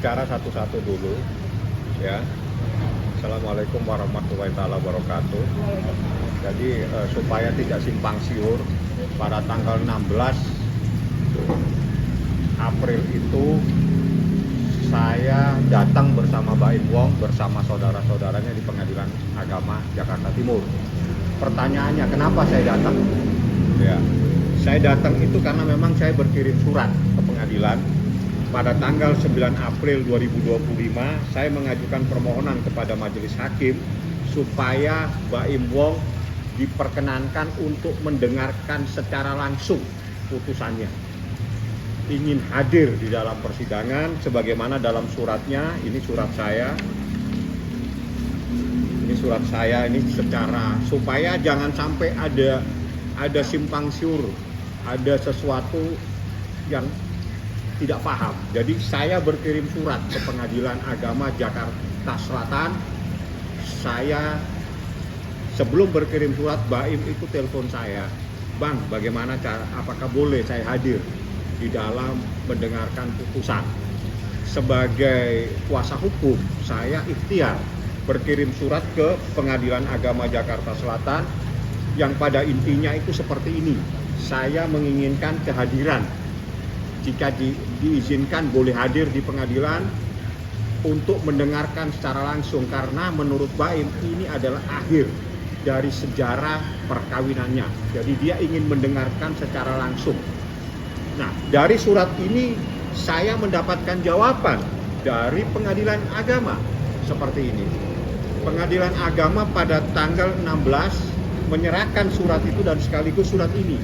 bicara satu-satu dulu, ya. Assalamualaikum warahmatullahi wabarakatuh. Jadi supaya tidak simpang siur, pada tanggal 16 April itu saya datang bersama Baim Wong bersama saudara-saudaranya di Pengadilan Agama Jakarta Timur. Pertanyaannya, kenapa saya datang? Ya, saya datang itu karena memang saya berkirim surat ke pengadilan. Pada tanggal 9 April 2025, saya mengajukan permohonan kepada Majelis Hakim supaya Baim Wong diperkenankan untuk mendengarkan secara langsung putusannya. Ingin hadir di dalam persidangan sebagaimana dalam suratnya. Ini surat saya. Ini secara supaya jangan sampai ada simpang siur, ada sesuatu yang tidak paham. Jadi saya berkirim surat ke Pengadilan Agama Jakarta Selatan. Saya sebelum berkirim surat, Baim itu telepon saya, "Bang, bagaimana cara, apakah boleh saya hadir di dalam mendengarkan putusan?" Sebagai kuasa hukum, saya ikhtiar berkirim surat ke Pengadilan Agama Jakarta Selatan yang pada intinya itu seperti ini. Saya menginginkan kehadiran, jika diizinkan boleh hadir di pengadilan untuk mendengarkan secara langsung, karena menurut Baim ini adalah akhir dari sejarah perkawinannya. Jadi dia ingin mendengarkan secara langsung. Nah, dari surat ini saya mendapatkan jawaban dari Pengadilan Agama seperti ini. Pengadilan Agama pada tanggal 16 menyerahkan surat itu dan sekaligus surat ini.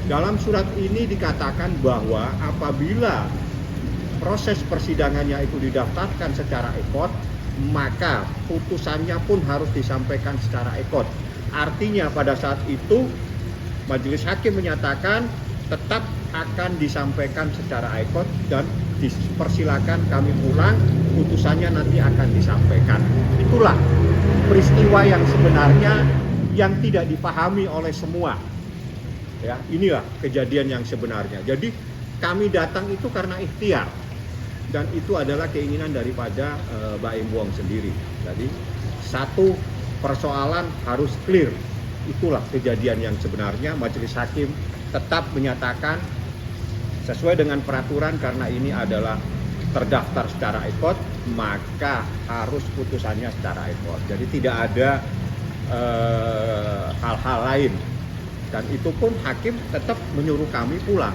Dalam surat ini dikatakan bahwa apabila proses persidangannya itu didaftarkan secara ekot, maka putusannya pun harus disampaikan secara ekot. Artinya pada saat itu Majelis Hakim menyatakan tetap akan disampaikan secara ekot dan dipersilakan kami pulang, putusannya nanti akan disampaikan. Itulah peristiwa yang sebenarnya yang tidak dipahami oleh semua. Ya, inilah kejadian yang sebenarnya. Jadi kami datang itu karena ikhtiar dan itu adalah keinginan daripada Baim Wong sendiri. Jadi satu persoalan harus clear. Itulah kejadian yang sebenarnya. Majelis Hakim tetap menyatakan sesuai dengan peraturan, karena ini adalah terdaftar secara ekot, maka harus putusannya secara ekot. Jadi tidak ada hal-hal lain. Dan itu pun hakim tetap menyuruh kami pulang.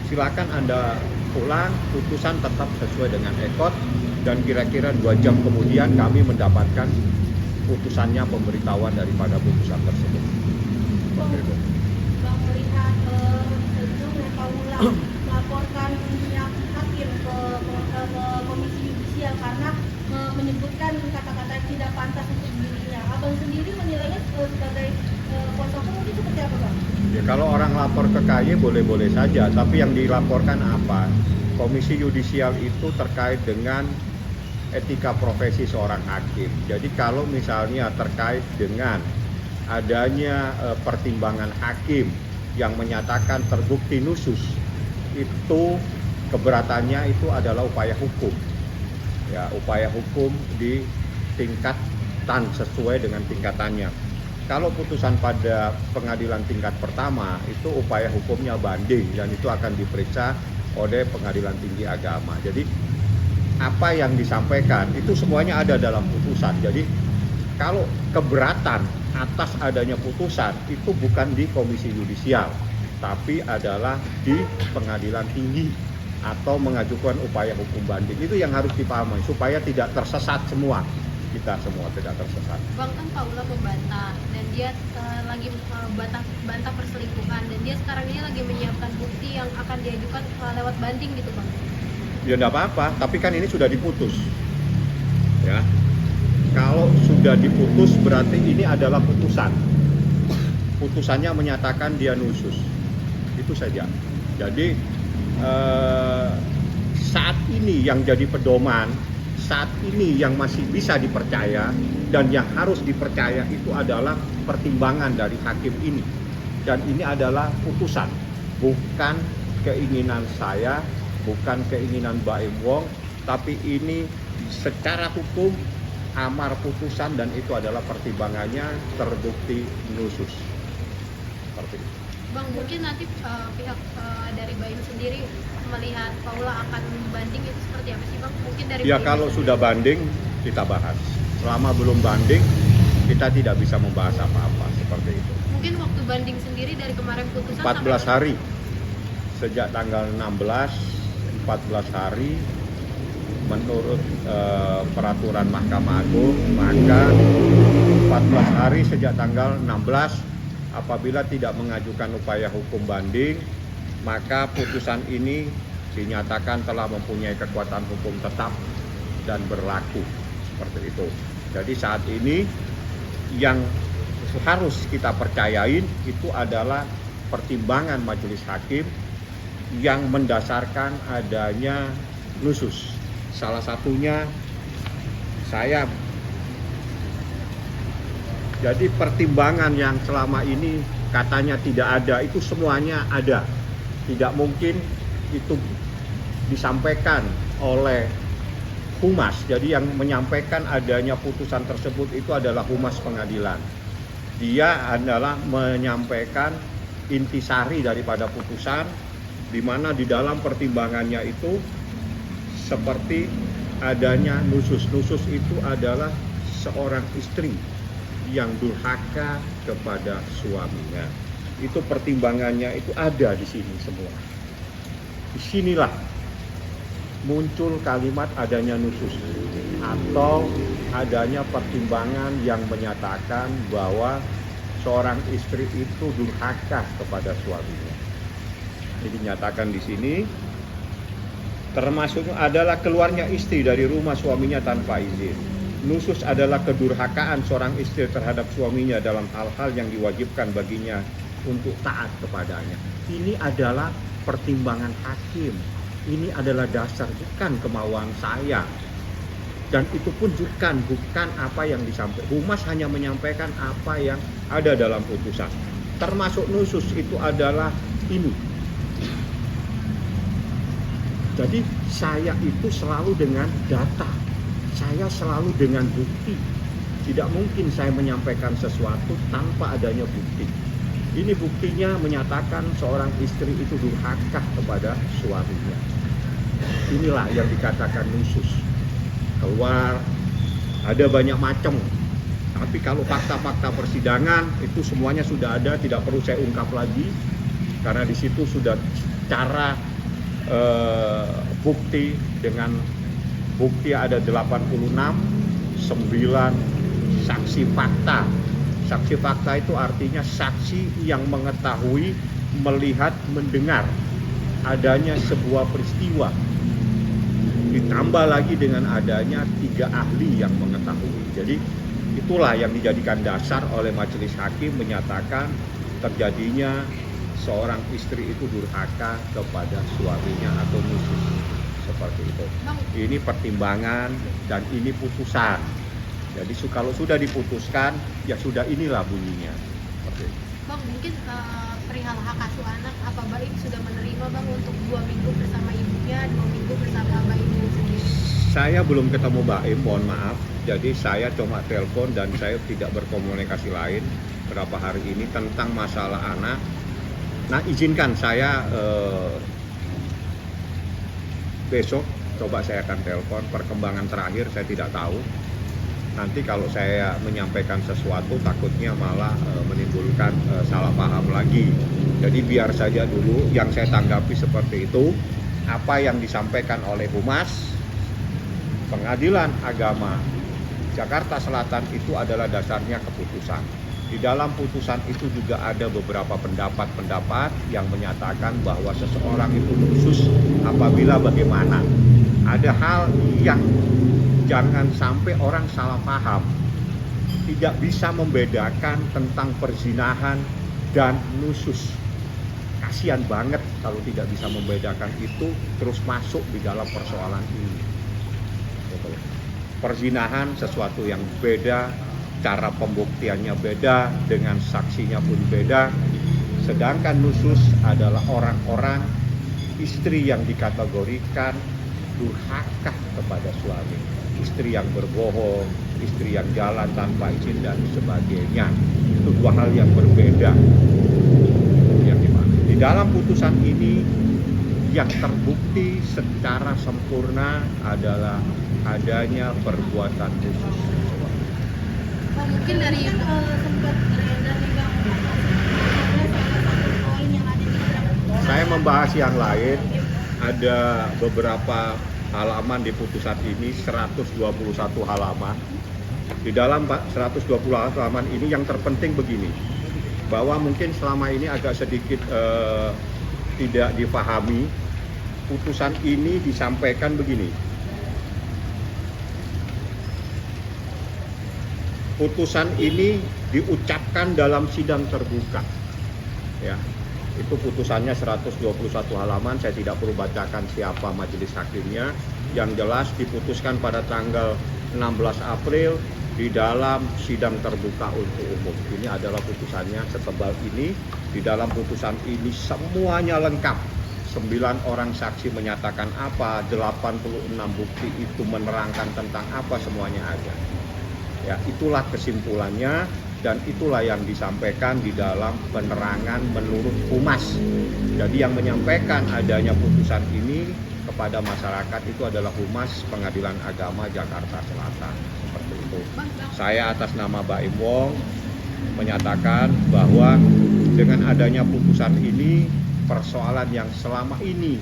Silakan Anda pulang, putusan tetap sesuai dengan ekot. Dan kira-kira 2 jam kemudian kami mendapatkan putusannya, pemberitahuan daripada putusan tersebut. Bang melihat sebelum Paula melaporkan pihak hakim ke Komisi Yudisial karena menyebutkan kata-kata yang tidak pantas untuk dirinya. Abang sendiri menilainya sebagai kuasa hukum itu seperti apa, Bang? Ya, kalau orang lapor ke KY boleh-boleh saja, tapi yang dilaporkan apa? Komisi Yudisial itu terkait dengan etika profesi seorang hakim. Jadi kalau misalnya terkait dengan adanya pertimbangan hakim yang menyatakan terbukti nusus, itu keberatannya itu adalah upaya hukum. Ya, upaya hukum di tingkatan sesuai dengan tingkatannya. Kalau putusan pada pengadilan tingkat pertama itu upaya hukumnya banding dan itu akan diperiksa oleh Pengadilan Tinggi Agama. Jadi apa yang disampaikan itu semuanya ada dalam putusan. Jadi kalau keberatan atas adanya putusan itu bukan di Komisi Yudisial, tapi adalah di Pengadilan Tinggi atau mengajukan upaya hukum banding. Itu yang harus dipahami supaya tidak tersesat semua. Kita semua tidak tersesat. Bang, kan Paula membantah dan dia lagi bantah perselingkuhan, dan dia sekarang ini lagi menyiapkan bukti yang akan diajukan lewat banding gitu, Bang. Ya enggak apa-apa, tapi kan ini sudah diputus. Ya. Kalau sudah diputus berarti ini adalah putusan. Putusannya menyatakan dia nusus. Itu saja. Jadi saat ini yang jadi pedoman, saat ini yang masih bisa dipercaya dan yang harus dipercaya itu adalah pertimbangan dari hakim ini. Dan ini adalah putusan, bukan keinginan saya, bukan keinginan Baim Wong, tapi ini secara hukum amar putusan dan itu adalah pertimbangannya terbukti nusus. Seperti itu. Bang, mungkin nanti pihak dari Baim sendiri melihat Paula akan banding itu seperti apa sih Bang? Mungkin dari Ya Baim kalau sendiri. sudah banding kita bahas. Selama belum banding kita tidak bisa membahas apa-apa seperti itu. Mungkin waktu banding sendiri dari kemarin putusan 14 hari sejak tanggal 16, 14 hari menurut peraturan Mahkamah Agung, maka 14 hari sejak tanggal 16 apabila tidak mengajukan upaya hukum banding, maka putusan ini dinyatakan telah mempunyai kekuatan hukum tetap dan berlaku. Seperti itu. Jadi saat ini yang harus kita percayain itu adalah pertimbangan majelis hakim yang mendasarkan adanya nusus. Salah satunya jadi pertimbangan yang selama ini katanya tidak ada, itu semuanya ada. Tidak mungkin itu disampaikan oleh Humas. Jadi yang menyampaikan adanya putusan tersebut itu adalah Humas Pengadilan. Dia adalah menyampaikan intisari daripada putusan, di mana di dalam pertimbangannya itu seperti adanya nusus. Nusus itu adalah seorang istri yang durhaka kepada suaminya. Itu pertimbangannya itu ada di sini semua. Disinilah muncul kalimat adanya nusus atau adanya pertimbangan yang menyatakan bahwa seorang istri itu durhaka kepada suaminya. Jadi dinyatakan di sini termasuk adalah keluarnya istri dari rumah suaminya tanpa izin. Nusus adalah kedurhakaan seorang istri terhadap suaminya dalam hal-hal yang diwajibkan baginya untuk taat kepadanya. Ini adalah pertimbangan hakim. Ini adalah dasar, bukan kemauan saya. Dan itu pun bukan apa yang disampaikan. Humas hanya menyampaikan apa yang ada dalam putusan. Termasuk nusus itu adalah ini. Jadi saya itu selalu dengan data. Saya selalu dengan bukti. Tidak mungkin saya menyampaikan sesuatu tanpa adanya bukti. Ini buktinya menyatakan seorang istri itu durhaka kepada suaminya. Inilah yang dikatakan nusus. Keluar, ada banyak macam. Tapi kalau fakta-fakta persidangan itu semuanya sudah ada, tidak perlu saya ungkap lagi. Karena di situ sudah cara bukti dengan bukti ada 86, 9 saksi fakta. Saksi fakta itu artinya saksi yang mengetahui, melihat, mendengar adanya sebuah peristiwa. Ditambah lagi dengan adanya 3 ahli yang mengetahui. Jadi itulah yang dijadikan dasar oleh majelis hakim menyatakan terjadinya seorang istri itu durhaka kepada suaminya atau nusus. Seperti itu. Ini pertimbangan dan ini putusan. Jadi kalau sudah diputuskan, ya sudah inilah bunyinya. Seperti itu. Bang, mungkin perihal hak asuh anak, apa Baim sudah menerima Bang untuk 2 minggu bersama ibunya, 2 minggu bersama Baim sendiri? Saya belum ketemu Baim, mohon maaf. Jadi saya cuma telepon dan saya tidak berkomunikasi lain berapa hari ini tentang masalah anak. Nah, izinkan saya besok coba saya akan telepon. Perkembangan terakhir saya tidak tahu. Nanti kalau saya menyampaikan sesuatu takutnya malah menimbulkan salah paham lagi. Jadi biar saja dulu yang saya tanggapi seperti itu. Apa yang disampaikan oleh Humas Pengadilan Agama Jakarta Selatan itu adalah dasarnya keputusan. Di dalam putusan itu juga ada beberapa pendapat-pendapat yang menyatakan bahwa seseorang itu nusus apabila bagaimana. Ada hal yang jangan sampai orang salah paham. Tidak bisa membedakan tentang perzinahan dan nusus. Kasihan banget kalau tidak bisa membedakan itu terus masuk di dalam persoalan ini. Perzinahan sesuatu yang beda, cara pembuktiannya beda, dengan saksinya pun beda. Sedangkan nusus adalah orang-orang istri yang dikategorikan durhaka kepada suami, istri yang berbohong, istri yang jalan tanpa izin dan sebagainya. Itu dua hal yang berbeda. Yang dimana di dalam putusan ini yang terbukti secara sempurna adalah adanya perbuatan khusus. Mungkin dari sempat beredar nih Bang, ada salah satu poin yang ada di dalam. Saya membahas yang lain, ada beberapa halaman di putusan ini, 121 halaman. Di dalam 120 halaman ini yang terpenting begini, bahwa mungkin selama ini agak sedikit tidak dipahami. Putusan ini disampaikan begini. Putusan ini diucapkan dalam sidang terbuka. Ya. Itu putusannya 121 halaman, saya tidak perlu bacakan siapa majelis hakimnya. Yang jelas diputuskan pada tanggal 16 April di dalam sidang terbuka untuk umum. Ini adalah putusannya setebal ini. Di dalam putusan ini semuanya lengkap. 9 orang saksi menyatakan apa, 86 bukti itu menerangkan tentang apa, semuanya ada. Ya, itulah kesimpulannya dan itulah yang disampaikan di dalam penerangan menurut Humas. Jadi yang menyampaikan adanya putusan ini kepada masyarakat itu adalah Humas Pengadilan Agama Jakarta Selatan. Seperti itu. Saya atas nama Baim Wong menyatakan bahwa dengan adanya putusan ini, persoalan yang selama ini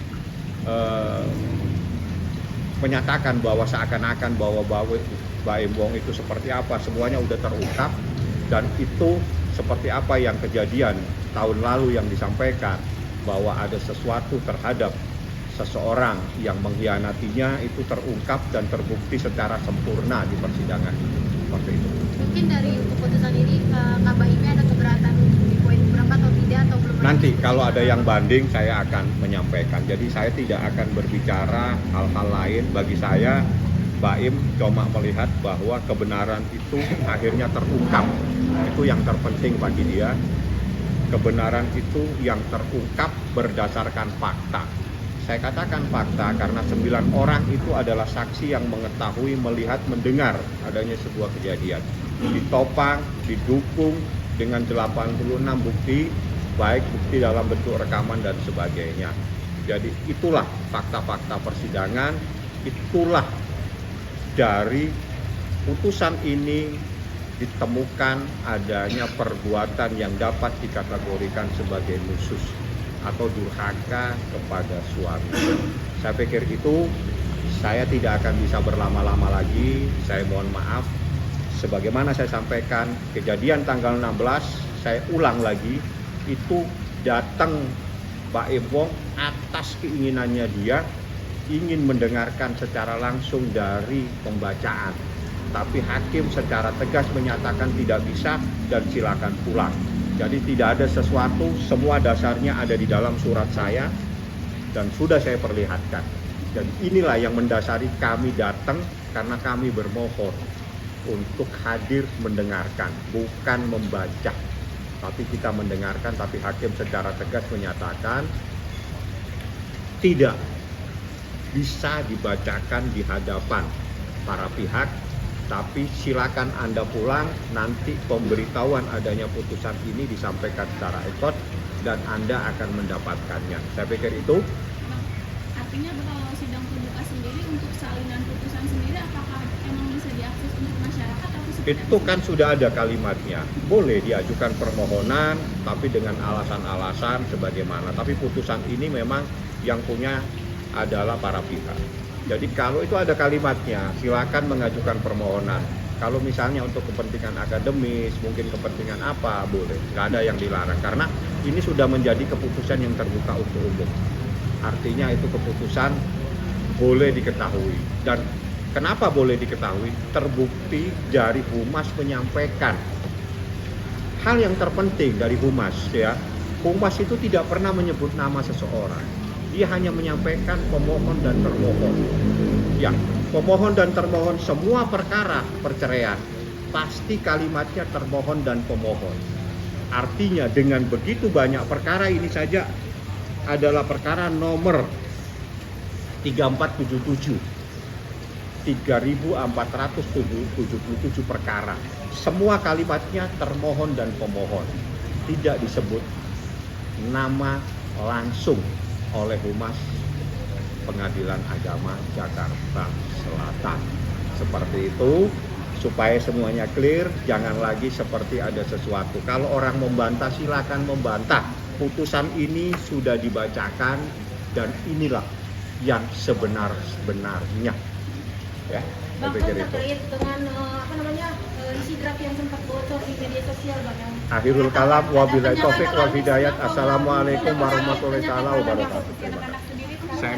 menyatakan bahwa seakan-akan bahwa Baim Wong itu seperti apa, semuanya udah terungkap. Dan itu seperti apa yang kejadian tahun lalu yang disampaikan, bahwa ada sesuatu terhadap seseorang yang mengkhianatinya, itu terungkap dan terbukti secara sempurna di persidangan. Seperti itu. mungkin dari keputusan ini Kak Baimnya ada keberatan di poin berapa atau tidak, atau belum? Nanti kalau ada yang banding saya akan menyampaikan. Jadi saya tidak akan berbicara hal-hal lain. Bagi saya Baim cuma melihat bahwa kebenaran itu akhirnya terungkap. Itu yang terpenting bagi dia. Kebenaran itu yang terungkap berdasarkan fakta. Saya katakan fakta karena 9 orang itu adalah saksi yang mengetahui, melihat, mendengar adanya sebuah kejadian. Ditopang, didukung dengan 86 bukti, baik bukti dalam bentuk rekaman dan sebagainya. Jadi itulah fakta-fakta persidangan, itulah dari putusan ini ditemukan adanya perbuatan yang dapat dikategorikan sebagai nusus atau durhaka kepada suami. Saya pikir itu, saya tidak akan bisa berlama-lama lagi. Saya mohon maaf. Sebagaimana saya sampaikan, kejadian tanggal 16, saya ulang lagi, itu datang Baim Wong atas keinginannya dia, ingin mendengarkan secara langsung dari pembacaan. Tapi hakim secara tegas menyatakan tidak bisa dan silakan pulang. Jadi tidak ada sesuatu, semua dasarnya ada di dalam surat saya dan sudah saya perlihatkan. Dan inilah yang mendasari kami datang, karena kami bermohon untuk hadir mendengarkan, bukan membaca. Tapi kita mendengarkan, tapi hakim secara tegas menyatakan tidak bisa dibacakan di hadapan para pihak. Tapi silakan Anda pulang, nanti pemberitahuan adanya putusan ini disampaikan secara ekot dan Anda akan mendapatkannya. Saya pikir itu. Artinya kalau sidang terbuka sendiri untuk salinan putusan sendiri, apakah emang bisa diakses untuk masyarakat atau seperti Itu kan sudah ada kalimatnya. Boleh diajukan permohonan, tapi dengan alasan-alasan sebagaimana. Tapi putusan ini memang yang punya adalah para pihak. Jadi kalau itu ada kalimatnya, silakan mengajukan permohonan. Kalau misalnya untuk kepentingan akademis, mungkin kepentingan apa, boleh. Nggak ada yang dilarang. Karena ini sudah menjadi keputusan yang terbuka untuk umum. Artinya itu keputusan boleh diketahui. Dan kenapa boleh diketahui? Terbukti dari Humas menyampaikan. Hal yang terpenting dari Humas, ya, Humas itu tidak pernah menyebut nama seseorang. Dia hanya menyampaikan pemohon dan termohon. Ya, pemohon dan termohon semua perkara perceraian pasti kalimatnya termohon dan pemohon. Artinya dengan begitu banyak perkara, ini saja adalah perkara nomor 3477 3.477 perkara. Semua kalimatnya termohon dan pemohon. Tidak disebut nama langsung oleh Humas Pengadilan Agama Jakarta Selatan. Seperti itu, supaya semuanya clear, jangan lagi seperti ada sesuatu. Kalau orang membantah, silakan membantah. Putusan ini sudah dibacakan dan inilah yang sebenar-benarnya. Ya, saya Bang, pikir itu. terkait dengan isi draft yang sempat bocor di media sosial, Bang. Akhirul kalam, wabillahi Ada taufik wal penyampaian hidayat. bahwa Assalamualaikum warahmatullahi penyampaian wabarakatuh. anak-anak sendiri sekarang Saya